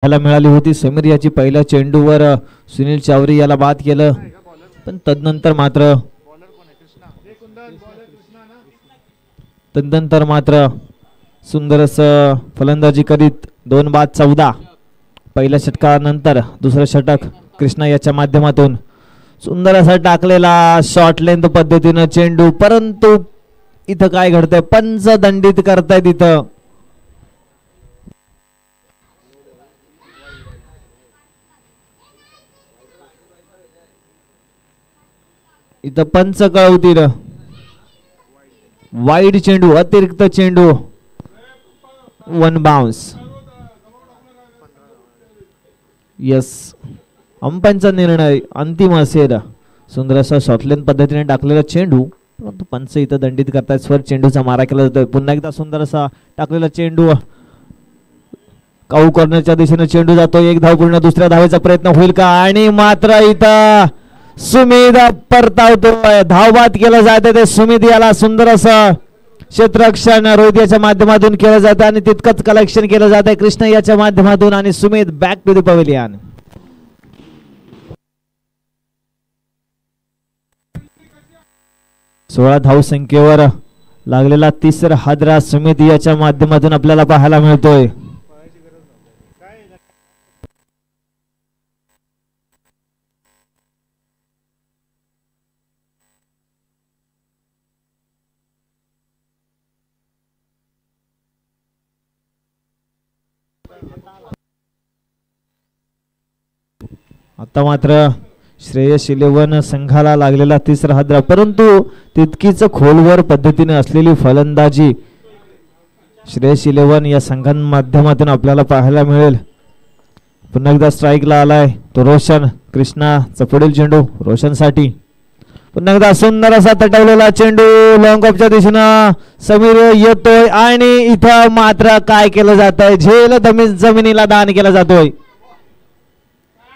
ह्याला मिळाली होती. समीर याची पहिल्या चेंडूवर सुनील चावरी याला बाद केलं, पण तदनंतर मात्र सुंदर असं फलंदाजी करीत 2 बाद 14. पहिल्या षटकानंतर दुसरं षटक कृष्णा याच्या माध्यमातून सुंदर असा टाकलेला शॉर्ट लेंथ पद्धतीनं चेंडू, परंतु इथं काय घडतंय, पंच दंडित करतायत. इथं पंच कळवतील. वाईड चेंडू, अतिरिक्त चेंडू, 1 बाउन्स. यस, अंपायरचा निर्णय अंतिम असेल. सुंदर असा शॉर्टलेन पद्धतीने टाकलेला चेंडू, परंतु पंच इथं दंडित करतायत. स्वर चेंडूचा मारा केला जातोय. पुन्हा एकदा सुंदर असा टाकलेला चेंडू, काऊ कॉर्नरच्या दिशेने चेंडू जातो. 1 धाव पूर्ण, दुसऱ्या धावेचा प्रयत्न होईल का, आणि मात्र इथं सुमित परतावतोय. धावबाद केलं जाते ते सुमित याला सुंदर असं क्षेत्ररक्षण रोहित याच्या माध्यमातून केलं जातं आणि तितकंच कलेक्शन केलं जातंय कृष्णा याच्या माध्यमातून, आणि Sumit back to the pavilion. सोळा धाव संख्येवर लागलेला तिसरा हादरा सुमित याच्या माध्यमातून आपल्याला पाहायला मिळतोय. आता मात्र श्रेयस 11 संघाला लागलेला तिसरा हादरा, परंतु तितकीच खोलवर पद्धतीने असलेली फलंदाजी श्रेयस 11 या संघांच्या माध्यमातून आपल्याला पाहायला मिळेल. पुन्हा एकदा स्ट्राईकला आलाय तो रोशन. कृष्णाचा पुढील चेंडू रोशनसाठी. पुन्हा एकदा सुंदर असा तटवलेला चेंडू लॉंग ऑफच्या दिशेनं समीर येतोय, आणि इथं मात्र काय केलं जात आहे, झेल जमिनीला दान केला जातोय.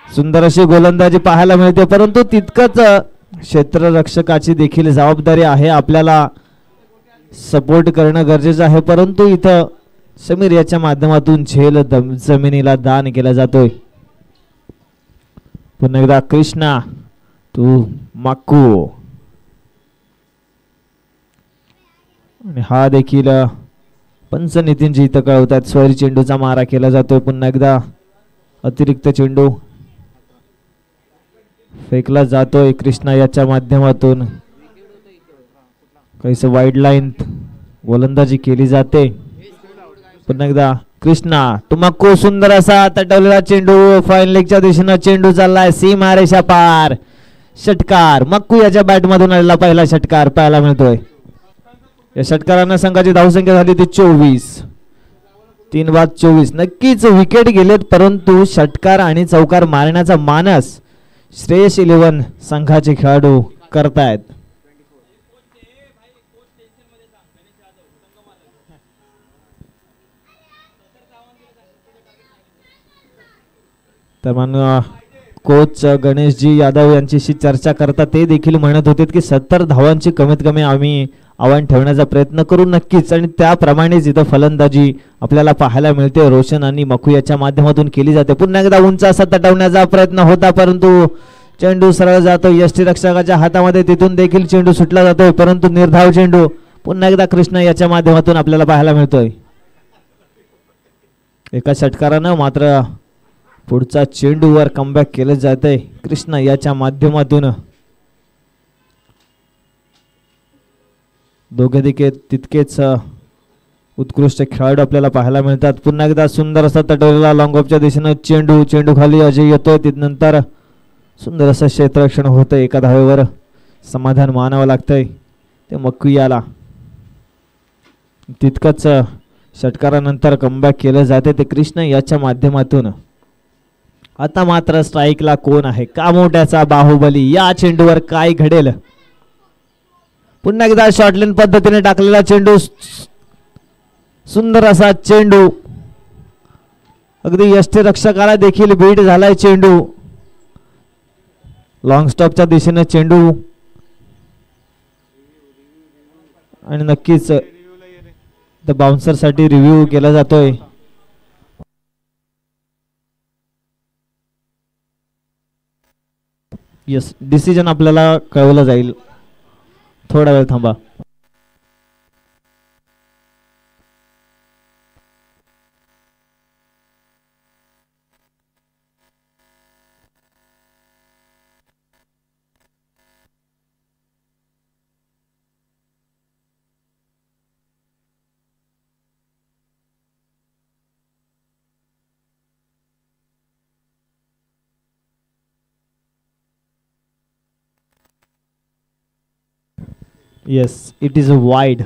सुंदर अशी गोलंदाजी पाहायला मिळते, परंतु तितकंच क्षेत्ररक्षकाची देखील जबाबदारी आहे. आपल्याला सपोर्ट करणं गरजेचं आहे, परंतु इथं समीर याच्या माध्यमातून झेल जमिनीला दान केला जातोय. पुन्हा एकदा कृष्णा तू माक्कू, आणि हा देखील पंच नितीनजी इथं कळवतात. स्वरी चेंडूचा मारा केला जातोय. पुन्हा एकदा अतिरिक्त चेंडू फेकला जातोय कृष्णा याच्या माध्यमातून. काहीस वाईड लाईन गोलंदाजी केली जाते. पुन्हा एकदा कृष्णा टुमाको, सुंदर असा तटवलेला चेंडू फाईन लेगच्या दिशेनं चेंडू चाललाय सीमारेषा पार. षटकार मक्कू याच्या बॅट मधून आलेला पहिला षटकार पाहायला मिळतोय. या षटकारानं संघाची धावसंख्या झाली ती 24. 3 बाद 24. नक्कीच विकेट गेलेत, परंतु षटकार आणि चौकार मारण्याचा मानस श्रेयस 11 संघाचे खेळाडू करतायत. तर कोच गणेशजी यादव यांच्याशी चर्चा करता ते देखील म्हणत होते की 70 धावांची कमीत कमी आम्ही आव्हान ठेवण्याचा प्रयत्न करू नक्कीच, आणि त्याप्रमाणेच इथं फलंदाजी आपल्याला पाहायला मिळते. रोशन आणि मखू याच्या माध्यमातून केली जाते. पुन्हा एकदा उंच असा तटवण्याचा प्रयत्न होता, परंतु चेंडू सरळ जातो यष्टीरक्षकाच्या हातामध्ये. तिथून देखील चेंडू सुटला जातोय, परंतु निर्धाव चेंडू पुन्हा एकदा कृष्णा याच्या माध्यमातून आपल्याला पाहायला मिळतोय. एका षटकारानं मात्र पुढचा चेंडूवर कमबॅक केलं जातंय कृष्णा याच्या माध्यमातून. दोघे देखील तितकेच उत्कृष्ट खेळाडू आपल्याला पाहायला मिळतात. पुन्हा एकदा सुंदर असा तटवलेला लॉंग ऑफच्या दिशेनं चेंडू खाली अजय येतोय. तिथनंतर सुंदर असं क्षेत्ररक्षण होतं. एका धावेवर समाधान मानावं लागतंय ते मक्कू याला. तितकंच षटकारानंतर कमबॅक केलं जाते ते कृष्ण याच्या माध्यमातून. आता मात्र स्ट्राईकला कोण आहे, का मोठ्याचा बाहुबली, या चेंडूवर काय घडेल. पुन्हा एकदा शॉर्टलेन पद्धतीने टाकलेला चेंडू, सुंदर असा चेंडू, अगदी यष्टीरक्षकाला देखील बीट झालाय चेंडू. लॉंग स्टॉपच्या दिशेने चेंडू, आणि नक्कीच द बाउन्सर साठी रिव्ह्यू केला जातोय. यस, डिसिजन आपल्याला कळवलं जाईल. थोडा वेळ थांबा. Yes, it is a wide.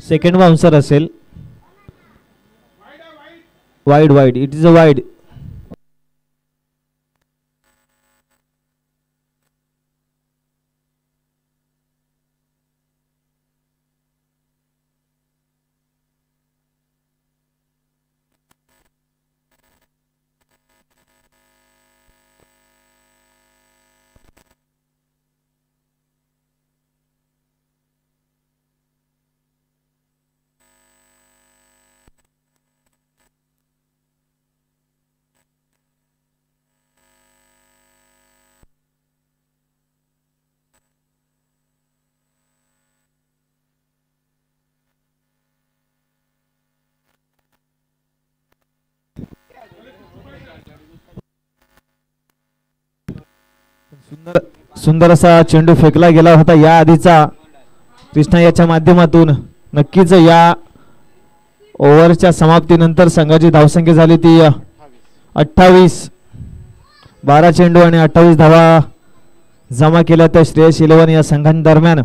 Second bouncer असेल. Wide wide, it is a wide. सुंदर असा चेंडू फेकला गेला होता या आधीचा कृष्णा याच्या माध्यमातून. नक्कीच या ओव्हरच्या समाप्तीनंतर संघाची धावसंख्या झाली ती 28. 12 चेंडू आणि 28 धावा जमा केल्या तर श्रेयस 11 या संघांदरम्यान.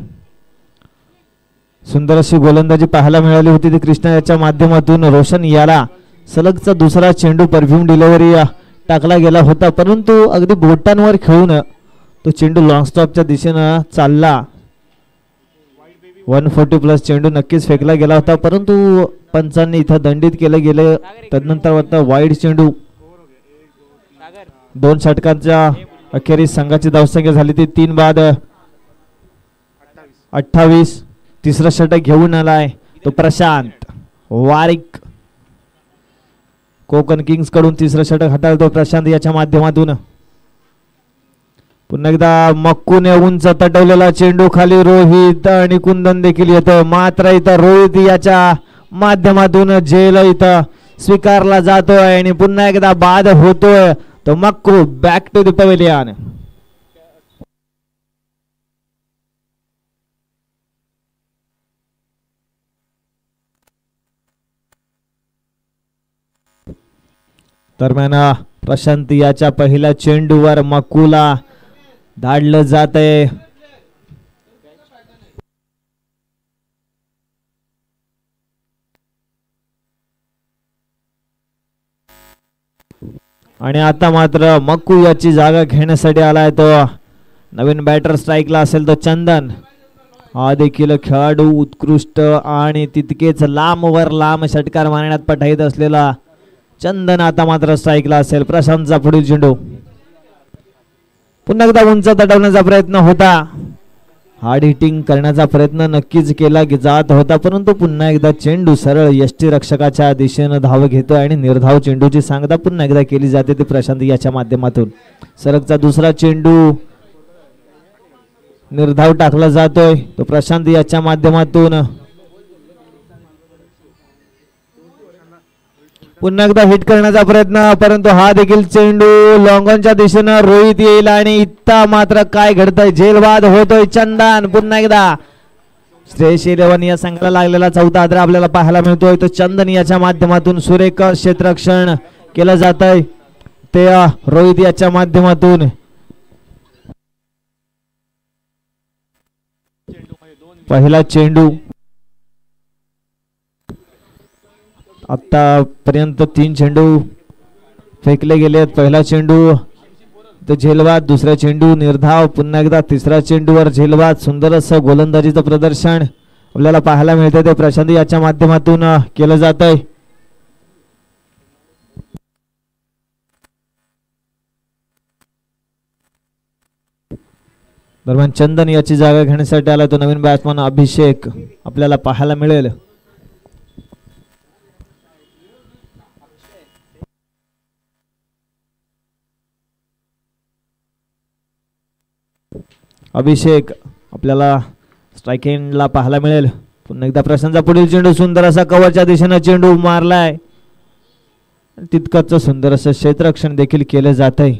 सुंदर अशी गोलंदाजी पाहायला मिळाली होती ती कृष्णा याच्या माध्यमातून. रोशन याला सलगचा दुसरा चेंडू परफ्यूम डिलिव्हरी टाकला गेला होता, परंतु अगदी बोटांवर खेळून तो चेंडू लॉंग स्टॉपच्या दिशेनं चालला. 140 प्लस चेंडू नक्कीच फेकला गेला होता, परंतु पंचांनी इथं दंडित केलं गेलं. तदनंतर वाईड चेंडू. 2 षटकांच्या अखेरीस संघाची धावसंख्या झाली ती 3 बाद 28. तिसरा षटक घेऊन आलाय तो प्रशांत वारिक. कोकण किंग्स कडून तिसरं षटक हाताळतो प्रशांत याच्या माध्यमातून. पुन्हा एकदा मक्कूने उंच तटवलेला चेंडू खाली रोहित आणि कुंदन देखील येतो, मात्र इथं रोहित याच्या माध्यमातून झेल इथं स्वीकारला जातोय आणि पुन्हा एकदा बाद होतोय तो Makku. Back to the pavilion. दरम्यान प्रशांत याच्या पहिल्या चेंडूवर मक्कूला धाडलं जात आहे. आणि आता मात्र मक्कू याची जागा घेण्यासाठी आलाय तो नवीन बॅटर. स्ट्राईकला असेल तो चंदन. हा देखील खेळाडू उत्कृष्ट आणि तितकेच लांबवर लांब षटकार मारण्यात पठाईत असलेला चंदन आता मात्र स्ट्राईकला असेल. प्रशांतचा पुढील चेंडू. पुन्हा एकदा उंच तटवण्याचा प्रयत्न होता. हार्ड हिटिंग करण्याचा प्रयत्न नक्कीच केला जात होता, परंतु पुन्हा एकदा चेंडू सरळ यष्टी रक्षकाच्या दिशेनं धाव घेतोय आणि निर्धाव चेंडूची सांगता पुन्हा एकदा केली जाते ती प्रशांत याच्या माध्यमातून. सरगचा दुसरा चेंडू निर्धाव टाकला जातोय तो प्रशांत याच्या माध्यमातून. पुन्हा एकदा हिट करण्याचा प्रयत्न, परंतु हा देखील चेंडू लॉंगॉनच्या दिशेनं रोहित येईल आणि इत्ता मात्र काय घडतंय, झेलबाद होतोय चंदन. पुन्हा एकदा श्रेयस 11 या संघाला लागलेला चौथा आदर आपल्याला पाहायला मिळतोय तो चंदन याच्या माध्यमातून. सुरेख क्षेत्ररक्षण केलं जात आहे ते रोहित याच्या माध्यमातून. पहिला चेंडू. आतापर्यंत 3 चेंडू फेकले गेलेत. पहिला चेंडू तर झेलबाद, दुसरा चेंडू निर्धाव, पुन्हा एकदा तिसरा चेंडूवर झेलबाद. सुंदर असं गोलंदाजीचं प्रदर्शन आपल्याला पाहायला मिळतं ते प्रशांत याच्या माध्यमातून केलं जात आहे. दरम्यान चंदन याची जागा घेण्यासाठी आला तो नवीन बॅट्समन अभिषेक आपल्याला पाहायला मिळेल. अभिषेक आपल्याला स्ट्राईक एंडला पाहायला मिळेल. पुन्हा एकदा प्रशांतचा पुढील चेंडू सुंदर असा कव्हरच्या दिशेने चेंडू मारलाय. तितकंच सुंदर असं क्षेत्ररक्षण देखील केलं जात आहे.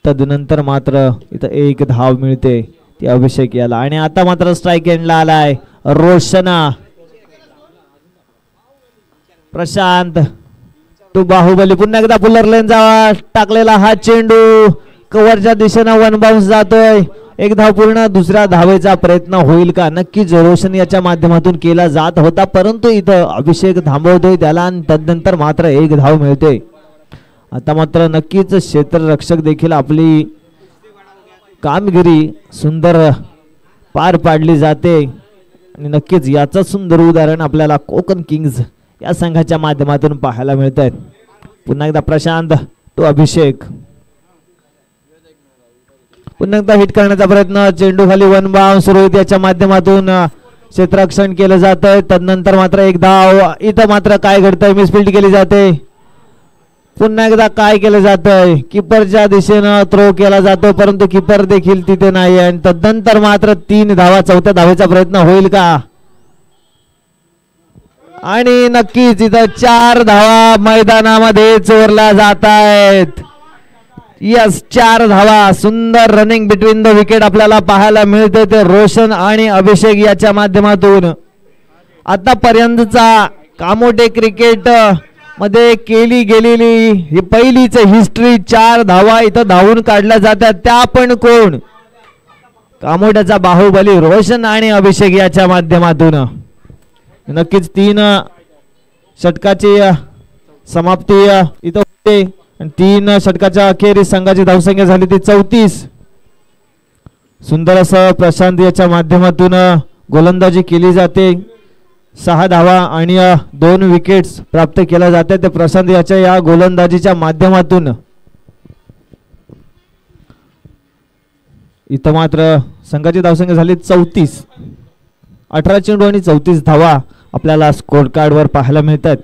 तदनंतर मात्र इथं एक धाव मिळते ती अभिषेक याला. आणि आता मात्र स्ट्राईक एंडला आलाय रोशना. प्रशांत तो बाहुबली पुन्हा एकदा पुलर लेन जावा टाकलेला हा चेंडू कव्हरच्या दिशेनं वन बाउन्स जातोय. एक धाव पूर्ण. दुसऱ्या धावेचा प्रयत्न होईल का? नक्कीच रोशन याच्या माध्यमातून केला जात होता, परंतु इथं अभिषेक थांबवतोय त्याला आणि तदनंतर मात्र एक धाव मिळते. आता मात्र नक्कीच क्षेत्ररक्षक देखील आपली कामगिरी सुंदर पार पाडली जाते आणि नक्कीच याचं सुंदर उदाहरण आपल्याला कोकण किंग्ज या संघाच्या माध्यमातून पाहायला मिळत आहे. पुन्हा एकदा प्रशांत तो अभिषेक पुन्हा एकदा हिट करण्याचा प्रयत्न. चेंडू खाली वन बाउन्स रोहित याच्या माध्यमातून क्षेत्ररक्षण केलं जात आहे. तदनंतर मात्र एक धाव. इथं मात्र काय घडतंय? मिसफिल्ड केली जाते. पुन्हा एकदा काय केलं जातंय? किपरच्या दिशेनं थ्रो केला जातो, परंतु किपर देखील तिथे नाही आणि तदनंतर मात्र 3 धावा. चौथ्या धावेचा प्रयत्न होईल का? आणि नक्कीच इथं 4 धावा मैदानामध्ये चोरल्या जात आहेत. यस, 4 धावा. सुंदर रनिंग बिटवीन द विकेट आपल्याला पाहायला मिळते ते रोशन आणि अभिषेक याच्या माध्यमातून. आतापर्यंतचा कामोटे क्रिकेट मध्ये केली गेलेली ही पहिलीच हिस्ट्री. 4 धावा इथं धावून काढल्या जातात. त्या पण कोण? कामोट्याचा बाहुबली रोशन आणि अभिषेक याच्या माध्यमातून. नक्कीच 3 षटकाची समाप्ती इथं होते आणि 3 षटकाच्या अखेरीस संघाची धावसंख्या झाली ती 34. सुंदर असं प्रशांत याच्या माध्यमातून गोलंदाजी केली जाते. 6 धावा आणि 2 विकेट्स प्राप्त केल्या जाते ते प्रशांत याच्या या गोलंदाजीच्या माध्यमातून. इथं मात्र संघाची धावसंख्या झाली 34. 18 चेंडू आणि 34 धावा आपल्याला स्कोर कार्ड वर पाहायला मिळतात.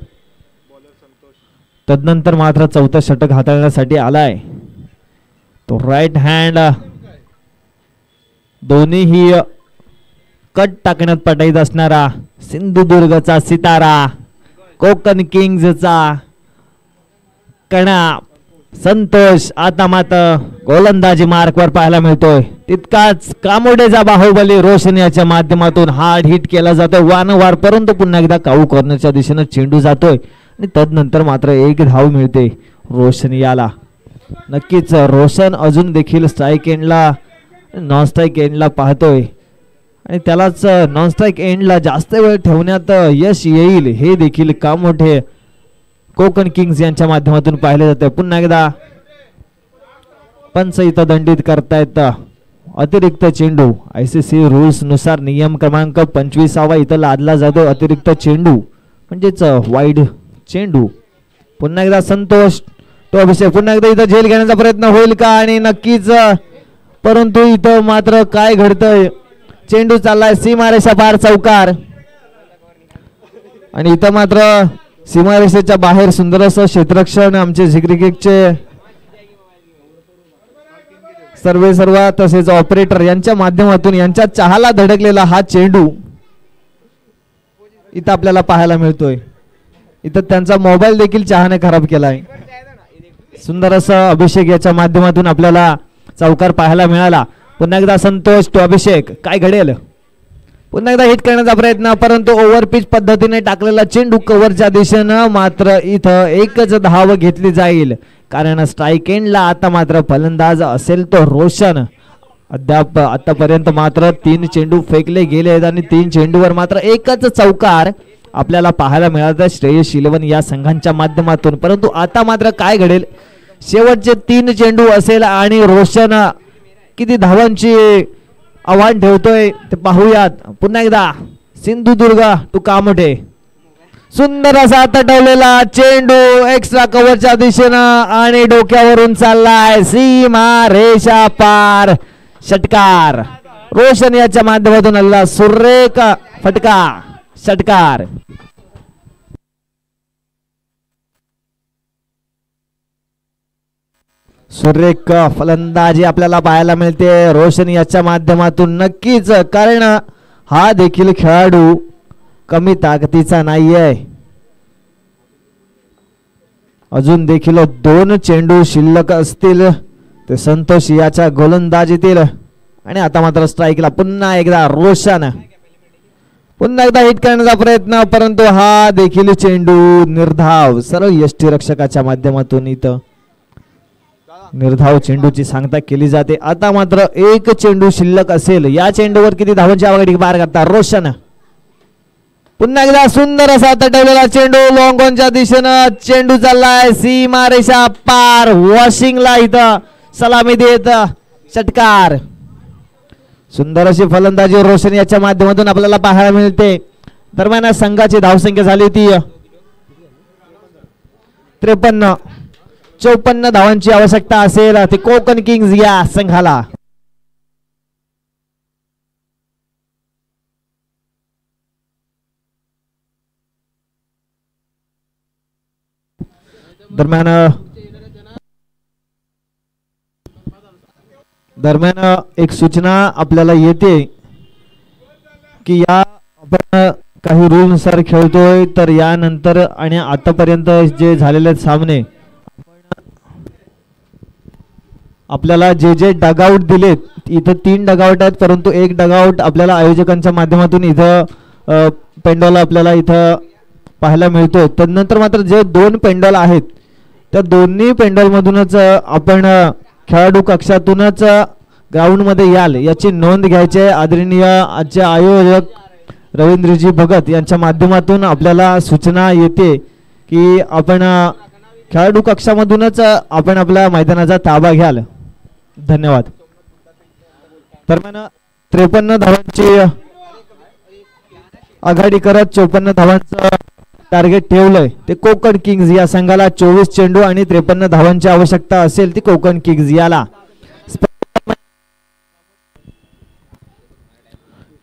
तदनंतर मात्र 4थं षटक हाताळण्यासाठी आलाय तो राईट हँड. दोन्हीही कट टाकण्यात पटाईत असणारा सिंधुदुर्गचा सितारा, कोकण किंग्जचा कणा संतोष आता मात्र गोलंदाजी मार्कवर पाहायला मिळतोय. तितकाच कामोडेचा बाहुबली रोशन याच्या माध्यमातून हार्ड हिट केला जातोय वारंवार, परंतु पुन्हा एकदा काऊ कॉर्नरच्या दिशेनं चेंडू जातोय आणि तदनंतर मात्र एक धाव मिळते रोशन याला. नक्कीच रोशन अजून देखील स्ट्राईक एंडला नॉन स्ट्राईक एंडला पाहतोय आणि त्यालाच नॉन स्ट्राईक एंडला जास्त वेळ ठेवण्यात यश येईल हे देखील कामोठे कोकण किंग्ज यांच्या माध्यमातून पाहिले जाते. पुन्हा एकदा पंच इथं दंडित करतायत अतिरिक्त चेंडू. ICC रूल्स नुसार नियम क्रमांक 25 इथं लादला जातो अतिरिक्त चेंडू म्हणजेच वाईड चेंडू. पुन्हा एकदा संतोष तो अभिषेक. पुन्हा एकदा इथं झेल घेण्याचा प्रयत्न होईल का? आणि नक्कीच, परंतु इथं मात्र काय घडतंय? चेंडू चाललाय सीमारेषा पार चौकार आणि इथं मात्र सीमारेषेच्या बाहेर सुंदर असं क्षेत्ररक्षण आमचे क्रिकेटचे सर्व तसेच ऑपरेटर यांच्या माध्यमातून यांच्या चहाला धडकलेला हा चेंडू इथं आपल्याला पाहायला मिळतोय. इथं त्यांचा मोबाईल देखील चहाने खराब केलाय. सुंदर असं अभिषेक याच्या माध्यमातून आपल्याला चौकार पाहायला मिळाला. पुन्हा एकदा संतोष तो अभिषेक. काय घडेल? पुन्हा एकदा हिट करण्याचा प्रयत्न, परंतु ओव्हर पिच पद्धतीने टाकलेला चेंडू कव्हरच्या दिशेनं. मात्र इथं एकच धाव घेतली जाईल कारण स्ट्राईक एंडला आता मात्र फलंदाज असेल तो रोशन. अद्याप आतापर्यंत मात्र 3 चेंडू फेकले गेले आहेत आणि 3 चेंडूवर मात्र एकच चौकार आपल्याला पाहायला मिळाला श्रेयस 11 या संघांच्या माध्यमातून. परंतु आता मात्र काय घडेल? शेवटचे 3 चेंडू असेल आणि रोशन किती धावांची आव्हान ठेवतोय ते पाहूयात. पुन्हा एकदा सिंधुदुर्ग टू कामोठे. सुंदर असा तटवलेला चेंडू एक्स्ट्रा कव्हरच्या दिशेनं आणि डोक्यावरून चाललाय सीमा रेषा पार. षटकार रोशन याच्या माध्यमातून आला सुरेख फटका षटकार. सुरेख फलंदाजी आपल्याला पाहायला मिळते रोशन याच्या माध्यमातून नक्कीच, कारण हा देखील खेळाडू कमी ताकदीचा नाहीये. अजून देखील 2 चेंडू शिल्लक असतील ते संतोष याच्या गोलंदाजीतील. आणि आता मात्र स्ट्राईकला पुन्हा एकदा रोशन, पुन्हा एकदा हिट करण्याचा प्रयत्न, परंतु हा देखील चेंडू निर्धाव. सरळ यष्टीरक्षकाच्या माध्यमातून इथं निर्धाव चेंडूची सांगता केली जाते. आता मात्र 1 चेंडू शिल्लक असेल. या चेंडूवर किती धावांची आघाडी पार करता रोशन. पुन्हा एकदा सुंदर असा तटवलेला चेंडू लॉंग ऑनच्या दिशेनं चेंडू चाललाय सीमा रेषा पार. वॉशिंगला इथं सलामी देत षटकार. सुंदर अशी फलंदाजी रोशन याच्या माध्यमातून आपल्याला पाहायला मिळते. दरम्यान संघाची धावसंख्या झाली होती 53. 54 धावांची आवश्यकता असेल ते कोकण किंग्ज या संघाला. दरम्यान एक सूचना आपल्याला येते की या आपण काही रूल नुसार खेळतोय, तर यानंतर आणि आतापर्यंत जे झालेले सामने आपल्याला जे डगआउट दिलेत, इथं 3 डगआउट आहेत, परंतु 1 डगआउट आपल्याला आयोजकांच्या माध्यमातून इथं पेंडॉल आपल्याला इथं पाहायला मिळतोय. त्यानंतर मात्र जे 2 पेंडॉल आहेत त्या दोन्ही पेंडॉल मधूनच आपण खेळाडू कक्षातूनच ग्राउंड मध्ये याल याची नोंद घ्यायची आहे. आदरणीय आजचे आयोजक रवींद्रजी भगत यांच्या माध्यमातून आपल्याला सूचना येते की आपण खेळाडू कक्षामधूनच आपण आपल्या मैदानाचा ताबा घ्याल. धन्यवाद. दरम्यान 53 धावांची आघाडी करत 54 धावांचं टार्गेट ठेवलंय ते कोकण किंग्ज या संघाला. 24 चेंडू आणि 53 धावांची आवश्यकता असेल ती कोकण किंग्ज याला.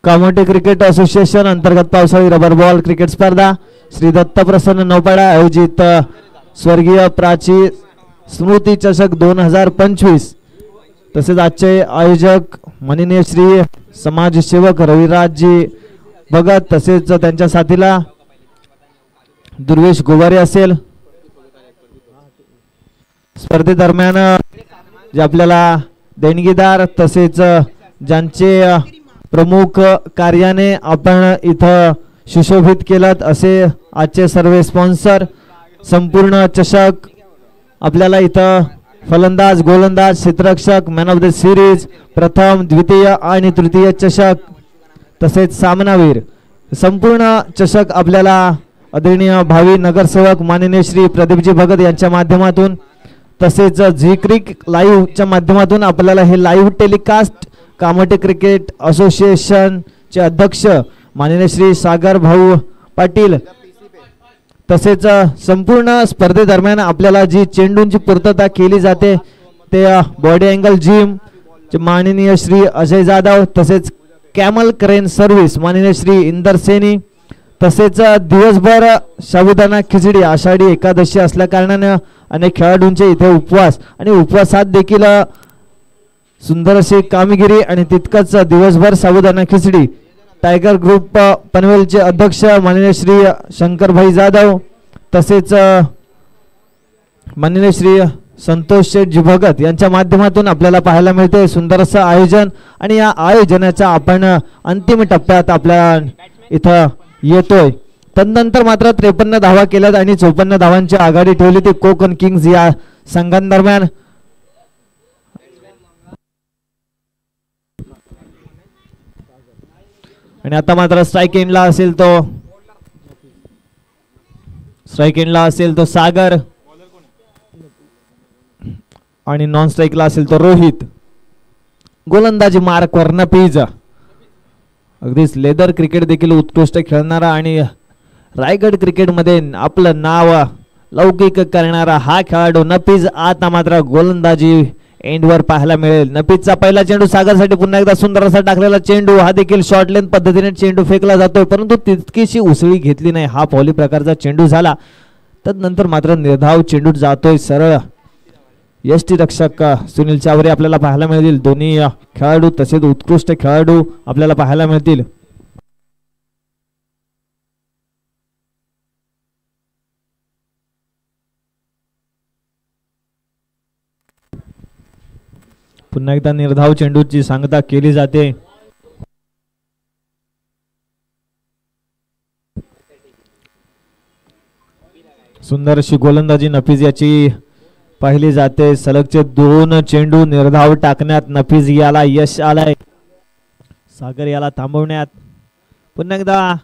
कामोटे क्रिकेट असोसिएशन अंतर्गत पावसाळी रबर बॉल क्रिकेट स्पर्धा श्री दत्त प्रसन्न नौपाडा आयोजित स्वर्गीय प्राची स्मृती चषक 2025. तसेच आजचे आयोजक माननीय श्री समाजसेवक रविराजजी भगत, तसेच त्यांच्या साथीला दुर्वेश गोवारे असेल. स्पर्धेदरम्यान जे आपल्याला देणगीदार तसेच ज्यांचे प्रमुख कार्याने आपण इथं सुशोभित केलात असे आजचे सर्व स्पॉन्सर. संपूर्ण चषक आपल्याला इथं फलंदाज, गोलंदाज, क्षेत्ररक्षक, मॅन ऑफ द सिरीज, प्रथम, द्वितीय आणि तृतीय चषक तसेच सामनावीर, संपूर्ण चषक आपल्याला आदरणीय भावी नगरसेवक माननीय श्री प्रदीपजी भगत यांच्या माध्यमातून तसेच झी क्रिक लाईव्हच्या माध्यमातून आपल्याला हे live telecast Kamothe cricket association चे अध्यक्ष माननीय श्री सागर भाऊ पाटील, तसेच संपूर्ण स्पर्धेदरम्यान आपल्याला जी चेंडूंची पूर्तता केली जाते ते बॉडी अँगल जिम चे माननीय श्री अजय जाधव, तसेच कॅमल क्रेन सर्व्हिस माननीय श्री इंदर सेनी, तसेच दिवसभर साबुदाणा खिचडी आषाढी एकादशी असल्या कारणाने अनेक खेळाडूंचे इथे उपवास आणि उपवासात देखील सुंदर अशी कामगिरी आणि तितकंच दिवसभर साबुदाणा खिचडी. टायगर ग्रुप पनवेलचे अध्यक्ष माननीय श्री शंकरभाई जाधव, तसेच माननीय श्री संतोष शेठजी भगत यांच्या माध्यमातून आपल्याला पाहायला मिळते सुंदर असं आयोजन. आणि या आयोजनाच्या आपण अंतिम टप्प्यात आपल्या इथं येतोय. तदनंतर मात्र 53 धावा केल्यात आणि 54 धावांची आघाडी ठेवली ती कोकण किंग्ज या संघांदरम्यान. आणि आता मात्र स्ट्राइक एंडला असेल तो सागर आणि नॉन स्ट्राइकला असेल तो रोहित. गोलंदाजी मार्कवर नफीज, अगदीच लेदर क्रिकेट देखील उत्कृष्ट खेळणारा आणि रायगड क्रिकेटमध्ये आपलं नाव लौकिक करणारा हा खेळाडू नफीज आता मात्र गोलंदाजी एंडवर पाहायला मिळेल. नफीजचा पहिला चेंडू सागरसाठी पुन्हा एकदा सुंदर असा टाकलेला चेंडू, हा देखील शॉर्ट लेंथ पद्धतीने चेंडू फेकला जातोय परंतु तितकीशी उसळी घेतली नाही. हा फौली प्रकारचा चेंडू झाला. तदनंतर मात्र निर्धाव चेंडू जातोय सरळ यष्टी रक्षक सुनील चावरे आपल्याला पाहायला मिळतील. दोन्ही खेळाडू तसेच उत्कृष्ट खेळाडू आपल्याला पाहायला मिळतील. पुन्हा एकदा निर्धाव चेंडूची सांगता केली जाते. सुंदर अशी गोलंदाजी नफीज याची पाहिली जाते. सलगचे 2 चेंडू निर्धाव टाकण्यात नफीज याला यश आलंय. सागर याला थांबवण्यात पुन्हा एकदा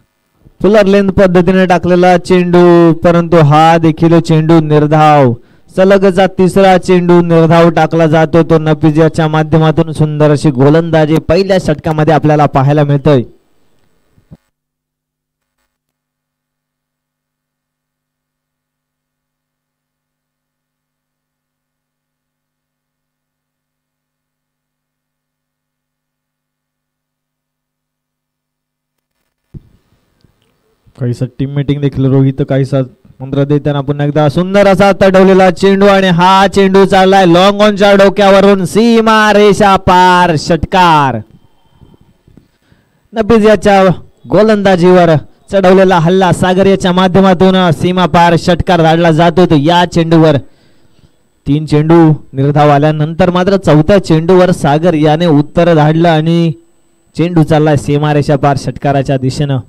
फुलर लेंथ पद्धतीने टाकलेला चेंडू, परंतु हा देखील चेंडू निर्धाव. सलगचा 3रा चेंडू निर्धाव टाकला जातो तो नफीज याच्या माध्यमातून. सुंदर अशी गोलंदाजी पहिल्या षटकामध्ये आपल्याला पाहायला मिळतोय. काहीसा टीम मीटिंग देखील रोहित काहीसा मंत्र देताना पुन्हा एकदा सुंदर असा तडवलेला चेंडू आणि हा चेंडू चाललाय लॉंग ऑनच्या डोक्यावरून सीमा रेषा पार. षटकार. नफीज याच्या गोलंदाजीवर चढवलेला हल्ला सागर याच्या माध्यमातून सीमा पार षटकार धाडला जातो. तो या चेंडूवर 3 चेंडू निर्धाव आल्यानंतर मात्र 4थ्या चेंडूवर सागर याने उत्तर धाडलं आणि चेंडू चाललाय सीमारेषा पार षटकाराच्या दिशेनं.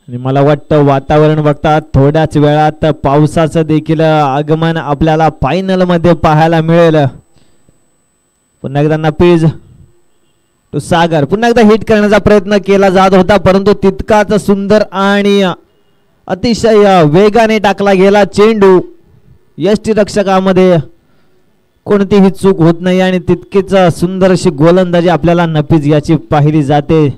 आणि मला वाटतं वातावरण बघता थोड्याच वेळात पावसाचं देखील आगमन आपल्याला फायनल मध्ये पाहायला मिळेल. पुन्हा एकदा नफीज तो सागर पुन्हा एकदा हिट करण्याचा प्रयत्न केला जात होता, परंतु तितकाच सुंदर आणि अतिशय वेगाने टाकला गेला चेंडू. यष्टीरक्षकामध्ये कोणतीही चूक होत नाही आणि तितकीच सुंदर अशी गोलंदाजी आपल्याला नफीज याची पाहिली जाते.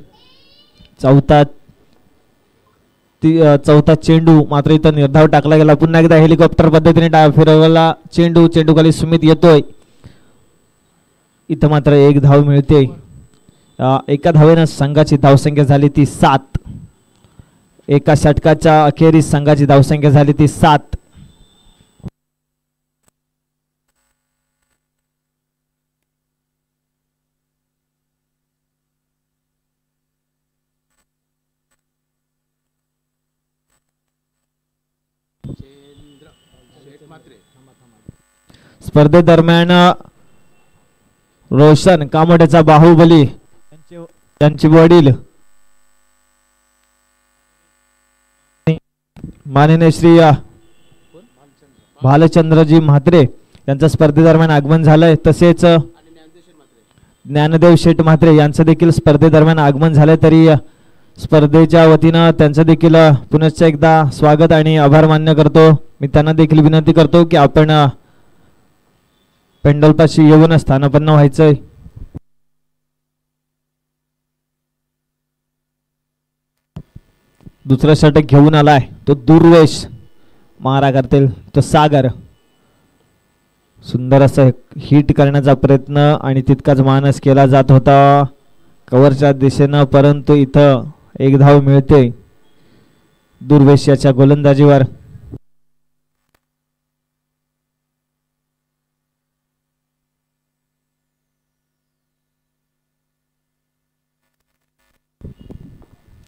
चौथा चेंडू मात्र इथं निर्धाव टाकला गेला. पुन्हा एकदा हेलिकॉप्टर पद्धतीने फिरवला चेंडू. चेंडू खाली सुमित येतोय. इथं मात्र 1 धाव मिळते. एका धावेनं संघाची धावसंख्या झाली ती 7. एका षटकाच्या अखेरीस संघाची धावसंख्या झाली ती 7. स्पर्धेदरम्यान रोशन कामोड्याचा बाहुबली त्यांचे वडील माननीय श्री भालचंद्रजी म्हात्रे यांचं स्पर्धेदरम्यान आगमन झालंय. तसेच ज्ञानदेव शेठ म्हात्रे यांचं देखील स्पर्धेदरम्यान आगमन झालंय. तरी स्पर्धेच्या वतीनं त्यांचं देखील पुनश्च एकदा स्वागत आणि आभार मान्य करतो. मी त्यांना देखील विनंती करतो की आपण पेंडलपाशी येऊन स्थानापन्न व्हायचंय. दुसरा षटक घेऊन आलाय तो दुर्वेश. मारा करतील तो सागर. सुंदर असं हिट करण्याचा प्रयत्न आणि तितकाच मानस केला जात होता कव्हरच्या दिशेनं, परंतु इथं 1 धाव मिळते दुर्वेश याच्या गोलंदाजीवर.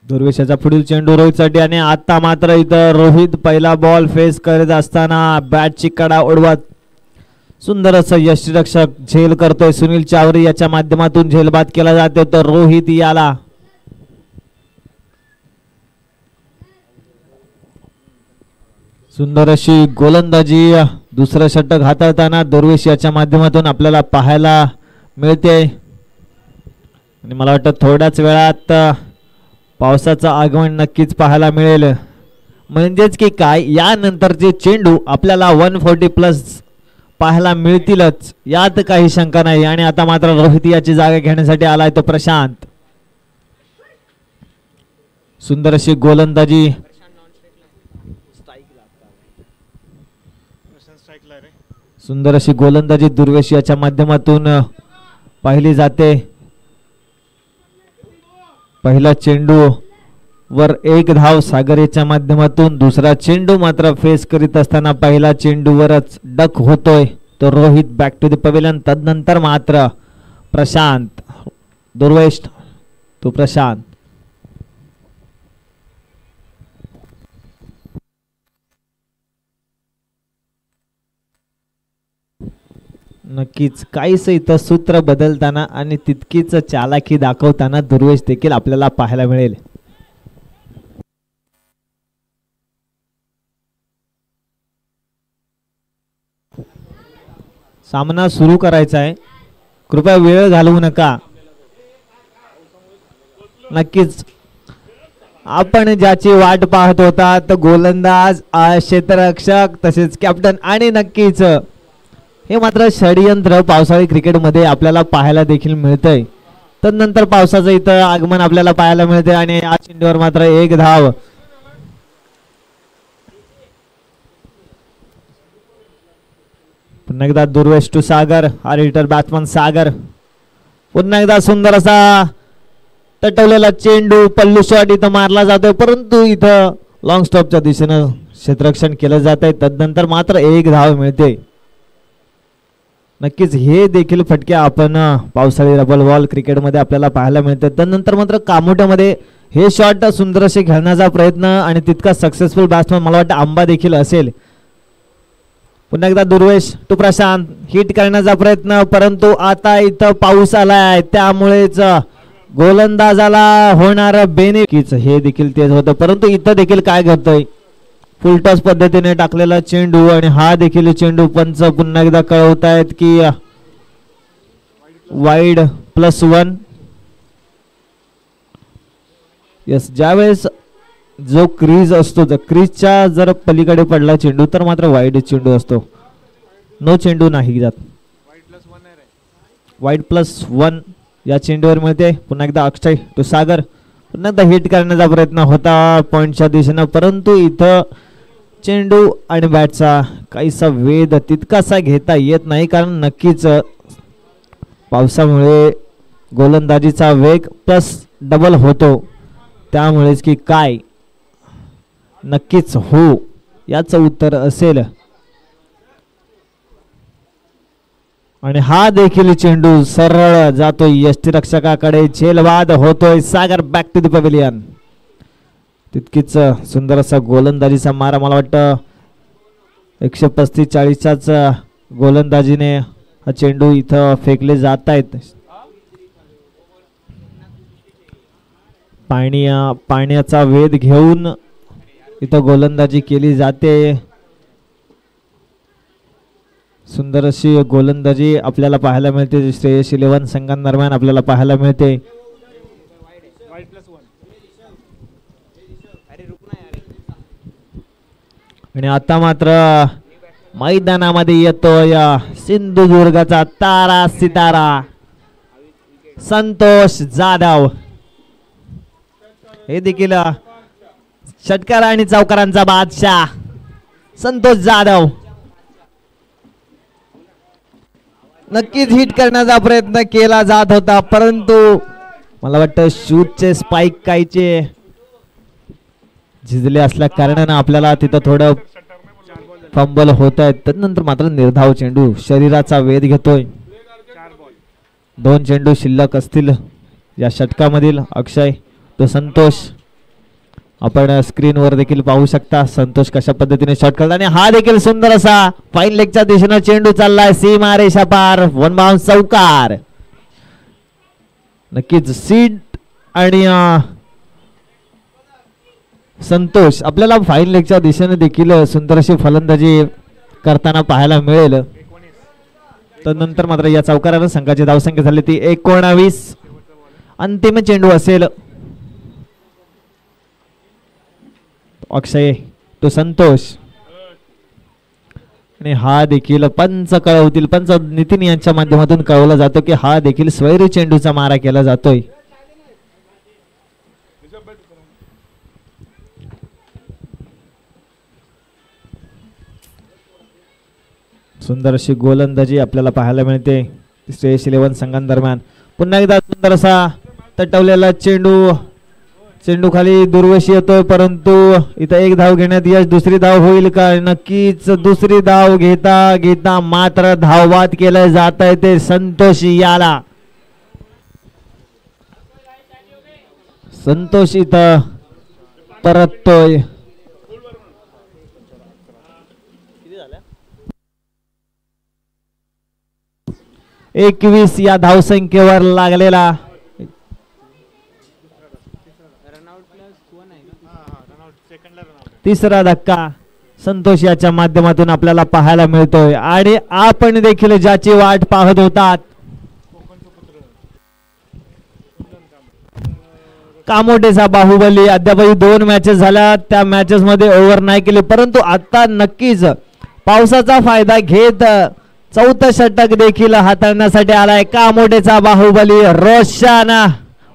दुर्वेशाचा पुढील चेंडू रोहितसाठी आणि आता मात्र इथं रोहित पहिला बॉल फेस करत असताना बॅटची कडा उडवत सुंदर असं यष्टीरक्षक झेल करतोय. सुनील चावरे याच्या माध्यमातून झेलबाद केला जातो. तर रोहित याला सुंदर अशी गोलंदाजी दुसरं षटक हाताळताना दुर्वेश याच्या माध्यमातून आपल्याला पाहायला मिळते. आणि मला वाटतं थोड्याच वेळात पावसाचं आगमन नक्कीच पाहायला मिळेल. म्हणजेच की काय यानंतरचे चेंडू आपल्याला 140+ पाहायला मिळतीलच, यात काही शंका नाही. आणि आता मात्र रोहित याची जागा घेण्यासाठी आलाय तो प्रशांत. सुंदर अशी गोलंदाजी सुंदर अशी गोलंदाजी दुर्वेश याच्या माध्यमातून पाहिली जाते. पहिला चेंडू वर एक धाव सागरेच्या माध्यमातून. दुसरा चेंडू मात्र फेस करीत असताना पहिला चेंडूवरच डक होतोय तो Rohit back to the pavilion. तदनंतर मात्र प्रशांत दुर्वेश तो प्रशांत. नक्कीच काहीच इथं सूत्र बदलताना आणि तितकीच चालाकी दाखवताना दुर्वेश देखील आपल्याला पाहायला मिळेल. सामना सुरू करायचा आहे, कृपया वेळ घालवू नका. नक्कीच आपण ज्याची वाट पाहत होता तो गोलंदाज, क्षेत्ररक्षक तसेच कॅप्टन आणि नक्कीच हे मात्र षडयंत्र पावसाळी क्रिकेटमध्ये आपल्याला पाहायला देखील मिळतंय. तदनंतर पावसाचं इथं आगमन आपल्याला पाहायला मिळते आणि या चेंडूवर मात्र एक धाव. पुन्हा एकदा दुर्वेश टू सागर, हा रिटर बॅट्समन सागर. पुन्हा एकदा सुंदर असा तटवलेला चेंडू, पल्लू शॉट इथं मारला जातोय, परंतु इथं लॉंग स्टॉपच्या दिशेनं क्षेत्ररक्षण केलं जात आहे. तदनंतर मात्र एक धाव मिळते. नक्कीच हे देखील फटके आपण पावसाळी रबल बॉल क्रिकेटमध्ये आपल्याला पाहायला मिळतात. त्यानंतर मात्र कामोट्यामध्ये हे शॉट सुंदर असे खेळण्याचा प्रयत्न आणि तितका सक्सेसफुल बॅट्समन मला वाटतं आंबा देखील असेल. पुन्हा एकदा दुर्वेश टू प्रशांत, हिट करण्याचा प्रयत्न, परंतु आता इथं पाऊस आलाय त्यामुळेच गोलंदाजाला होणार बेनिफिट. हे देखील तेच होतं, परंतु इथं देखील काय घडतंय, फुलटॉस पद्धतीने टाकलेला चेंडू आणि हा देखील चेंडू पंच पुन्हा एकदा कळवतायत की वाईड +1. यस, ज्यावेळेस जो क्रीज असतो त्या क्रीजच्या जर पलीकडे पडला चेंडू तर मात्र वाईड चेंडू असतो, नो चेंडू नाही जात. वाईड +1 या चेंडूवर मिळते. पुन्हा एकदा अक्षय टू सागर, पुन्हा एकदा हिट करण्याचा प्रयत्न होता पॉइंटच्या दिशेनं, परंतु इथं चेंडू आणि बॅटचा काहीसा वेध तितकासा घेता येत नाही, कारण नक्कीच पावसामुळे गोलंदाजीचा वेग +डबल होतो. त्यामुळेच की काय, नक्कीच हो याचं उत्तर असेल. आणि हा देखील चेंडू सरळ जातोय यष्टीरक्षकाकडे, झेलवाद होतोय. सागर बॅक टू द पवेलियन. तितकीच सुंदर असा गोलंदाजीचा मारा, मला वाटतं 135-40च्याच गोलंदाजीने हा चेंडू इथं फेकले जात आहेत. पाण्याचा वेध घेऊन इथं गोलंदाजी केली जाते. सुंदर अशी गोलंदाजी आपल्याला पाहायला मिळते श्रेयस 11 संघांदरम्यान आपल्याला पाहायला मिळते. आणि आता मात्र मैदानामध्ये येतोय सिंधुदुर्गाचा तारा सितारा संतोष जाधव. हे देखील षटकार आणि चौकारांचा बादशाह संतोष जाधव. नक्कीच हिट करण्याचा प्रयत्न केला जात होता, परंतु मला वाटतं शूटचे स्पाइक कायचे झिजले असल्या कारणाने आपल्याला तिथं थोडं फंबल होत आहे. त्यानंतर मात्र निर्धाव चेंडू शरीराचा वेध घेतोय. 2 चेंडू शिल्लक असतील या षटकामधील. अक्षय तो संतोष, आपण स्क्रीनवर देखील पाहू शकता संतोष कशा पद्धतीने शॉट करतात. आणि हा देखील सुंदर असा फाईन लेगच्या दिशेने चेंडू चाललाय, सीमा रेषा पार, 1 बाउंस चौकार. नक्कीच सीड आणि संतोष आपल्याला फाईन लेगच्या दिशेने देखील सुंदर अशी फलंदाजी करताना पाहायला मिळेल. त्यानंतर मात्र या चौकारानं संघाची धावसंख्या झाली ती 19. अंतिम चेंडू असेल. अक्षय तो संतोष आणि हा देखील पंच कळवतील. पंच नितीन यांच्या माध्यमातून कळवला जातो की हा देखील स्वैरी चेंडूचा मारा केला जातोय. सुंदर अशी गोलंदाजी आपल्याला पाहायला मिळते श्रेयस 11 संघांदरम्यान. पुन्हा एकदा सुंदर असा तटवलेला चेंडू, चेंडू खाली दुर्वशी येतोय, परंतु इथं एक धाव घेण्यात यश. दुसरी धाव होईल का? नक्कीच दुसरी धाव घेता घेता मात्र धावबाद केलं जात आहे ते संतोष याला. संतोष इथं परततोय. 21 या धावसंख्येवर लागलेला तिसरा धक्का संतोष याच्या माध्यमातून आपल्याला पाहायला मिळतोय. आणि आपण देखील ज्याची वाट पाहत होतात, कामोटेचा बाहुबली. अद्यापही 2 मॅचेस झाल्या, त्या मॅचेस मध्ये ओव्हर नाही केली, परंतु आता नक्कीच पावसाचा फायदा घेत 4थं षटक देखील हाताळण्यासाठी आलाय कामोटेचा बाहुबली रोशन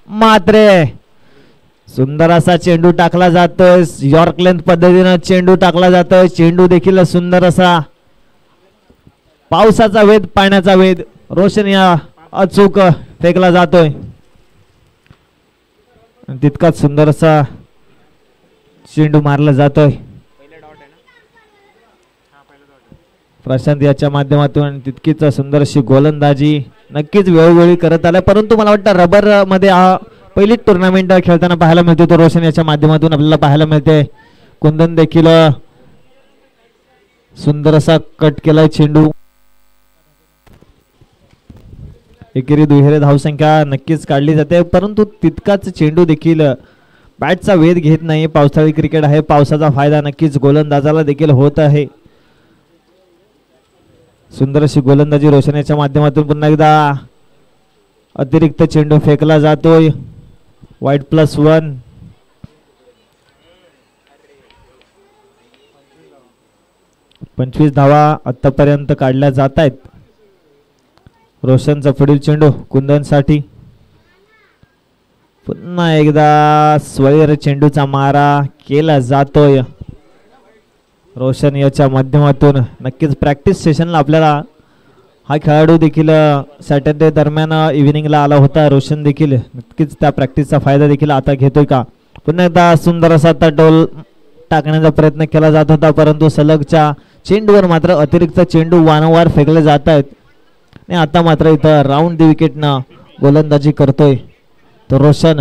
म्हात्रे. सुंदर असा चेंडू टाकला जातोय, यॉर्क लेंथ पद्धतीने चेंडू टाकला जातोय. चेंडू देखील सुंदर असा पावसाचा वेध, पाण्याचा वेध. रोशन या अचूक फेकला जातोय. तितकाच सुंदर असा चेंडू मारला जातोय. प्रशांत याच्या माध्यमातून तितकीच सुंदर अशी गोलंदाजी नक्कीच वेळोवेळी करत आलाय, परंतु मला वाटतं रबर मध्ये पहिली टुर्नामेंट खेळताना पाहायला मिळते तो रोशन याच्या माध्यमातून आपल्याला पाहायला मिळते. कुंदन देखील सुंदर असा कट केलाय चेंडू. एकेरी दुहेरी धावसंख्या नक्कीच काढली जाते, परंतु तितकाच चेंडू देखील बॅटचा वेध घेत नाही. पावसाळी क्रिकेट आहे, पावसाचा फायदा नक्कीच गोलंदाजाला देखील होत आहे. सुंदर अशी गोलंदाजी रोशन याच्या माध्यमातून पुन्हा एकदा अतिरिक्त चेंडू फेकला जातोय. वाईट +1. पंचवीस धावा आतापर्यंत काढल्या जात आहेत. रोशनचा पुढील चेंडू कुंदनसाठी. पुन्हा एकदा स्वैर चेंडूचा मारा केला जातोय. रोशन याच्या माध्यमातून नक्कीच प्रॅक्टिस सेशनला आपल्याला हा खेळाडू देखील सॅटर्डे दरम्यान इव्हिनिंगला आला होता. रोशन देखील नक्कीच त्या प्रॅक्टिसचा फायदा देखील आता घेतोय का? पुन्हा एकदा सुंदर असा टोल टाकण्याचा प्रयत्न केला जात होता, परंतु सलगच्या चेंडूवर मात्र अतिरिक्त चेंडू वारंवार फेकले जात आहेत. आणि आता मात्र इथं राऊंड दी विकेटनं गोलंदाजी करतोय तो रोशन.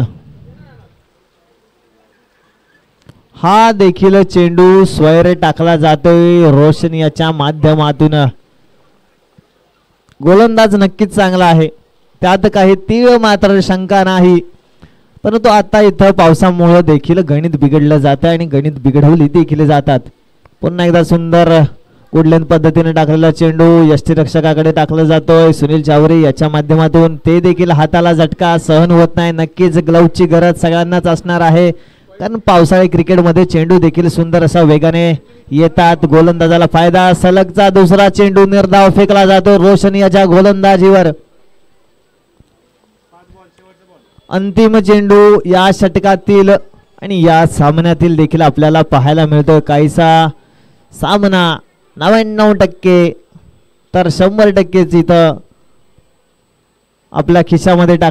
हा देखील चेंडू स्वैर टाकला जातोय रोशन याच्या माध्यमातून. गोलंदाज नक्कीच चांगला आहे, त्यात काही तीव्र मात्र शंका नाही, परंतु आता इथं पावसामुळे देखील गणित बिघडलं जातं आणि गणित बिघडवली देखील जातात. पुन्हा एकदा सुंदर गुडलेन पद्धतीने टाकलेला चेंडू यष्टीरक्षकाकडे टाकला जातोय. सुनील चावरे याच्या माध्यमातून ते देखील हाताला झटका सहन होत नाही. नक्कीच ग्लव्हची गरज सगळ्यांनाच असणार आहे, कारण पावसाळी क्रिकेटमध्ये चेंडू देखील सुंदर असा वेगाने येतात. गोलंदाजाला फायदा. सलगचा दुसरा चेंडू निर्धाव फेकला जातो रोशन याच्या गोलंदाजीवर. अंतिम चेंडू या षटकातील आणि या सामन्यातील देखील आपल्याला पाहायला मिळतोय. काहीसा सामना 99% तर 100% इथं आपल्या खिशामध्ये टाक